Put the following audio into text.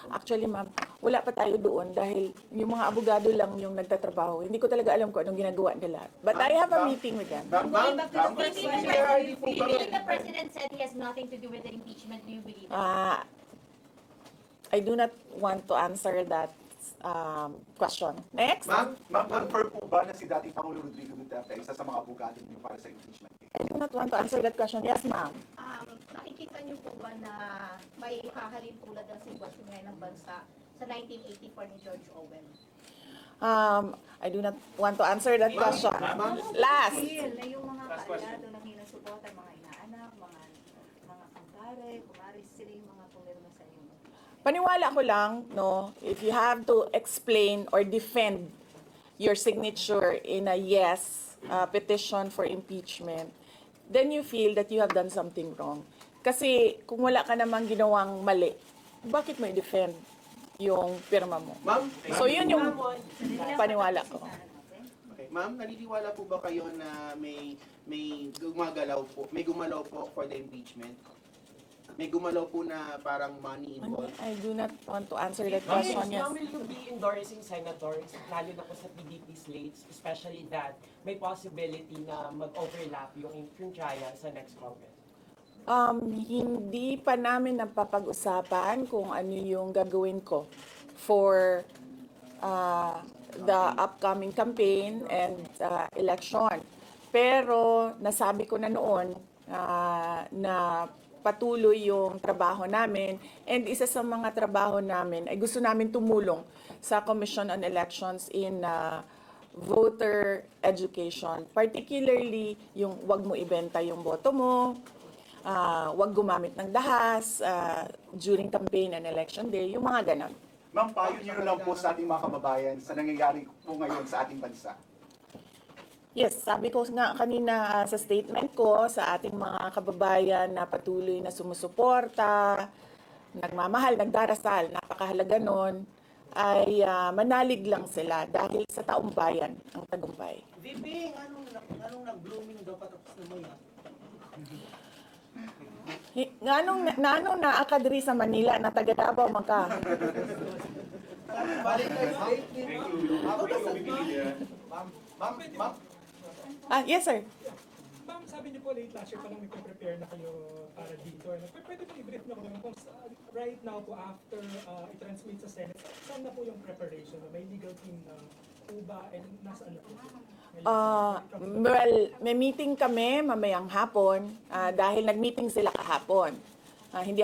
Actually, ma'am, wala pa tayo doon dahil yung mga abogado lang yung nagtatrabaho. Hindi ko talaga alam kung anong ginagawa nila. But I have a meeting with them. Going back to the first question, Maybe the president said he has nothing to do with the impeachment. Do you believe that? I do not want to answer that question. Next. Ma'am, confirm po ba na si dating Pangulo Rodrigo Duterte ay isa sa mga abogado niyo para sa impeachment case? I do not want to answer that question. Yes, ma'am. Nakikita niyo po ba na may hahalin tulad ng sitwasyon ngayon ng bansa sa 1984 ni George Orwell? I do not want to answer that question. Last. Na yung mga kaalyado na hinasuporta, mga inaanak, mga kantare, kumari sila yung mga pumirma sa inyo. Paniwala ko lang, no, if you have to explain or defend your signature in a yes petition for impeachment, then you feel that you have done something wrong. Kasi kung wala ka namang ginawang mali, bakit mo i-defend yung pirma mo? Ma'am, So yun yung paniwala ko. okay. Ma'am, naniniwala po ba kayo na may gumalaw po for the impeachment? May gumalaw po na parang money involved? I do not want to answer that question. Yes. Ma'am, will you be endorsing senators, lalo na po sa PDP slates, especially that may possibility na mag-overlap yung trial sa next Congress? Hindi pa namin napapag-usapan kung ano yung gagawin ko for the upcoming campaign and election. Pero nasabi ko na noon na patuloy yung trabaho namin, and isa sa mga trabaho namin ay gusto namin tumulong sa Commission on Elections in voter education, particularly yung wag mo ibenta yung boto mo, wag gumamit ng dahas during campaign and election day, yung mga ganon. Ma'am, payo niyo lang po sa ating mga kababayan sa nangyayari po ngayon sa ating bansa. Yes, sabi ko nga kanina sa statement ko sa ating mga kababayan na patuloy na sumusuporta, nagmamahal, nagdarasal, napakahalaga nun, ay manalig lang sila dahil sa taong bayan ang tagumpay. Bibing, anong nag-blooming daw patapos na mo yan? Nganong naaka diri sa Manila na taga Davao man ka? Yes sir. Ma'am, sabi niyo po late last year parang nagpe-prepare na kayo para dito. Pwede po i-brief na ko naman kung right now po after i-transmit sa Senate, saan na po yung preparation? May legal team na po ba and nasaan na po? Well, may meeting kami mamayang hapon dahil nag-meeting sila kahapon. Hindi